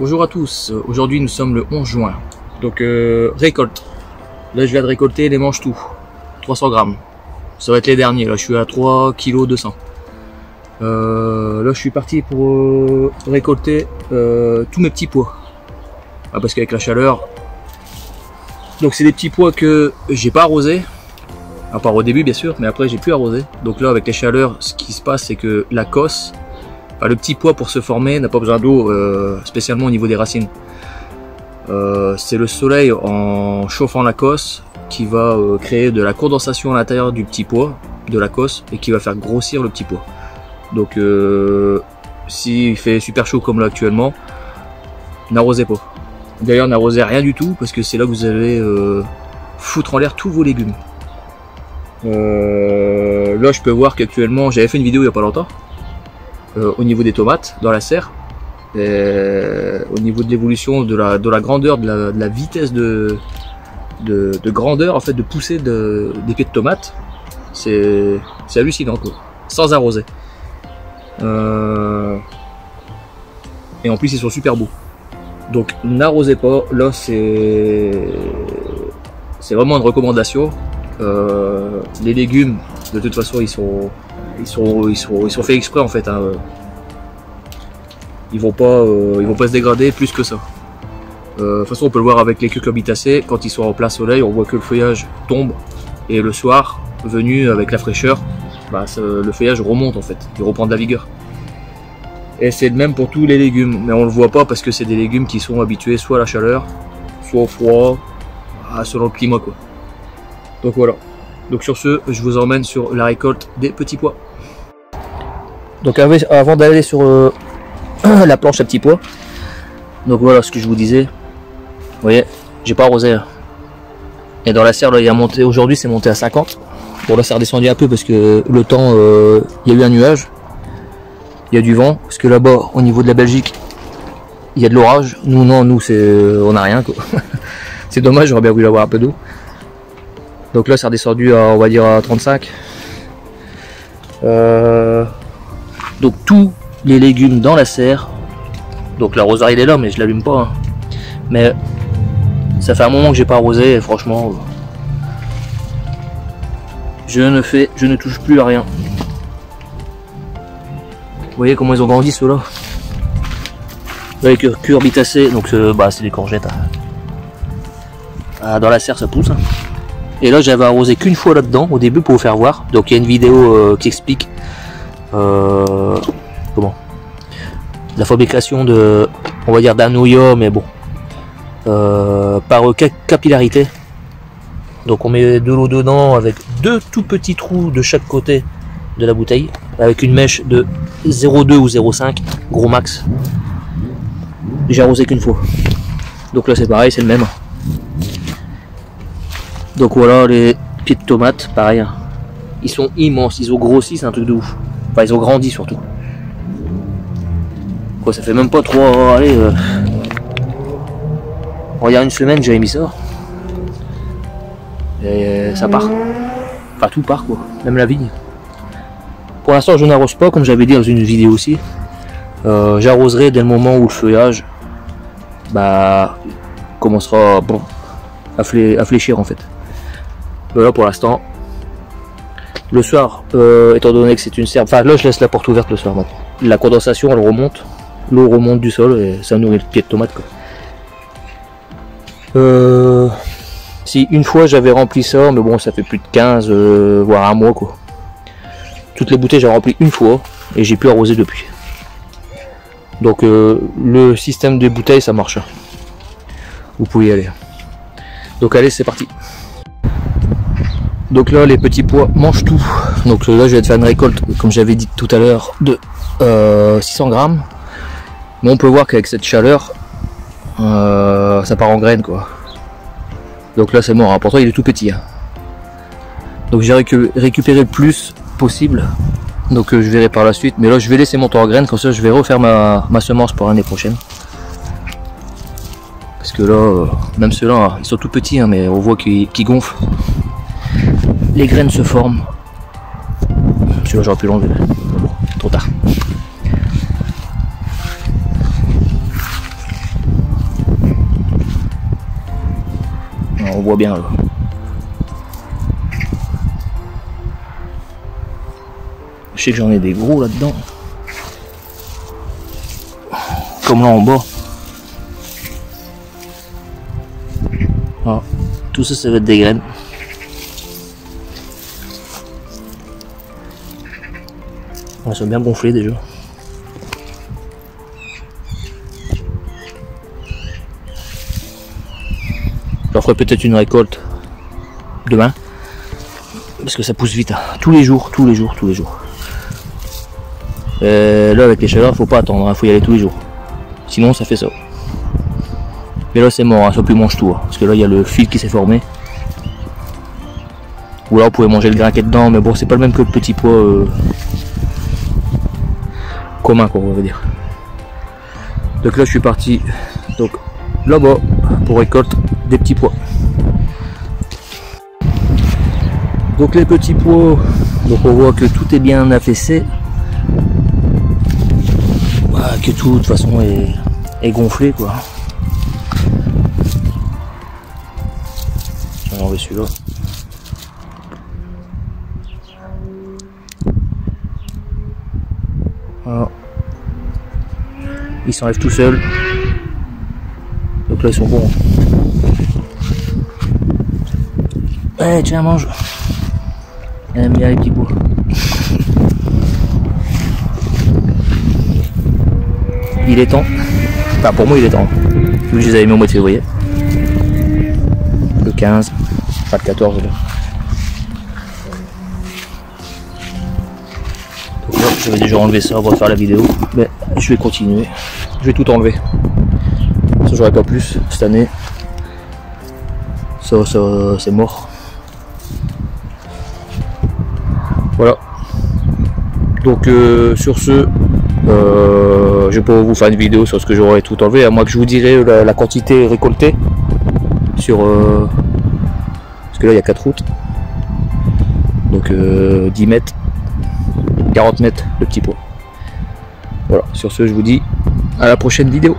Bonjour à tous, aujourd'hui nous sommes le 11 juin, donc récolte. Là je viens de récolter les manches tout, 300 grammes. Ça va être les derniers, là je suis à 3 kg 200. Là je suis parti pour récolter tous mes petits pois. Ah, parce qu'avec la chaleur, donc c'est des petits pois que j'ai pas arrosés, à part au début bien sûr, mais après j'ai pu arroser. Donc là avec les chaleurs, ce qui se passe c'est que la cosse, le petit pois pour se former n'a pas besoin d'eau, spécialement au niveau des racines. C'est le soleil en chauffant la cosse qui va créer de la condensation à l'intérieur du petit pois, de la cosse, et qui va faire grossir le petit pois. Donc s'il fait super chaud comme là actuellement, n'arrosez pas. D'ailleurs n'arrosez rien du tout parce que c'est là que vous allez foutre en l'air tous vos légumes. Là je peux voir qu'actuellement, j'avais fait une vidéo il n'y a pas longtemps, au niveau des tomates dans la serre, et au niveau de l'évolution de la grandeur, de la vitesse de grandeur en fait, de poussée des pieds de tomates, c'est hallucinant quoi, sans arroser. Et en plus ils sont super beaux, donc n'arrosez pas. Là c'est vraiment une recommandation. Les légumes de toute façon ils sont faits exprès en fait, hein. Ils vont pas se dégrader plus que ça. De toute façon on peut le voir avec les cucurbitacées, quand ils sont en plein soleil on voit que le feuillage tombe, et le soir venu avec la fraîcheur, le feuillage remonte en fait, il reprend de la vigueur. Et c'est le même pour tous les légumes, mais on le voit pas parce que c'est des légumes qui sont habitués soit à la chaleur, soit au froid, selon le climat quoi. Donc voilà. Donc sur ce, je vous emmène sur la récolte des petits pois. Donc avant d'aller sur la planche à petits pois, donc voilà ce que je vous disais. Vous voyez, j'ai pas arrosé. Et dans la serre, là, il a monté, aujourd'hui c'est monté à 50. Bon là c'est redescendu un peu parce que le temps, il y a eu un nuage. Il y a du vent, parce que là-bas, au niveau de la Belgique, il y a de l'orage. Nous non, nous on n'a rien quoi. C'est dommage, j'aurais bien voulu avoir un peu d'eau. Donc là c'est redescendu à, on va dire, à 35. Donc tous les légumes dans la serre. Donc l'arrosoir il est là mais je l'allume pas, hein. Mais ça fait un moment que j'ai pas arrosé et franchement je ne touche plus à rien. Vous voyez comment ils ont grandi ceux-là. Les cucurbitacées, donc c'est des courgettes, hein. Dans la serre ça pousse, hein. Et là j'avais arrosé qu'une fois là-dedans au début pour vous faire voir. Donc il y a une vidéo qui explique comment la fabrication de, on va dire, d'un noyau, mais bon, par capillarité. Donc on met de l'eau dedans avec deux tout petits trous de chaque côté de la bouteille, avec une mèche de 0,2 ou 0,5 gros max. J'ai arrosé qu'une fois. Donc là c'est pareil, c'est le même. Donc voilà les pieds de tomates, pareil, hein. Ils sont immenses, ils ont grossi, c'est un truc de ouf. Enfin ils ont grandi surtout. Quoi, ça fait même pas trop, allez, on va dire une semaine j'avais mis ça. Et ça part. Enfin tout part quoi, même la vigne. Pour l'instant je n'arrose pas, comme j'avais dit dans une vidéo aussi. J'arroserai dès le moment où le feuillage commencera à fléchir en fait. Voilà pour l'instant. Le soir, étant donné que c'est une serre, enfin là je laisse la porte ouverte le soir maintenant. La condensation elle remonte, l'eau remonte du sol et ça nourrit le pied de tomate quoi. Si une fois j'avais rempli ça, mais bon ça fait plus de 15 voire un mois quoi. Toutes les bouteilles j'ai rempli une fois et j'ai pu arroser depuis. Donc le système des bouteilles ça marche. Vous pouvez y aller. Donc allez c'est parti. Donc là les petits pois mangent tout. Donc là je vais te faire une récolte comme j'avais dit tout à l'heure de 600 grammes. Mais on peut voir qu'avec cette chaleur ça part en graines quoi. Donc là c'est mort, hein. Pourtant il est tout petit, hein. Donc j'ai récupéré le plus possible. Donc je verrai par la suite. Mais là je vais laisser mon temps en graines, comme ça je vais refaire ma semence pour l'année prochaine. Parce que là, même ceux-là, hein, ils sont tout petits, hein, mais on voit qu'ils gonflent. Les graines se forment. Celui-là j'aurais pu l'enlever. Bon, trop tard. voit bien là. Je sais que j'en ai des gros là-dedans. Comme là en bas. Ah, tout ça, ça va être des graines. Elles sont bien gonflées déjà. J'en ferai peut-être une récolte demain. Parce que ça pousse vite. Hein. Tous les jours. Là avec les chaleurs, faut pas attendre, hein. Faut y aller tous les jours. Sinon ça fait ça. Mais là c'est mort, hein. Ça plus mange tout. Hein. Parce que là il y a le fil qui s'est formé. Ou là vous pouvez manger le grain qui est dedans, mais bon c'est pas le même que le petit pois commun quoi, on va dire. Donc là je suis parti donc là-bas pour récolte des petits pois. Donc les petits pois, donc on voit que tout est bien affaissé. Voilà, que tout de toute façon est gonflé quoi. Je vais enlever celui-là. Voilà. Ils s'enlèvent tout seuls. Donc là ils sont bons. Ouais, tiens, mange. Elle aime bien les petits pois. Il est temps. Enfin pour moi il est temps. Vu que je les avais mis au mois de février. Le 15. Pas le 14 là. Donc là j'avais déjà enlevé ça avant de faire la vidéo. Mais je vais continuer. Je vais tout enlever. Ça j'aurai pas plus cette année. Ça c'est mort. Voilà. Donc sur ce, je vais pas vous faire une vidéo sur ce que j'aurais tout enlevé, à moins que je vous dirai la quantité récoltée sur parce que là il y a 4 routes. Donc 10 mètres, 40 mètres de petits pois. Voilà, sur ce je vous dis à la prochaine vidéo.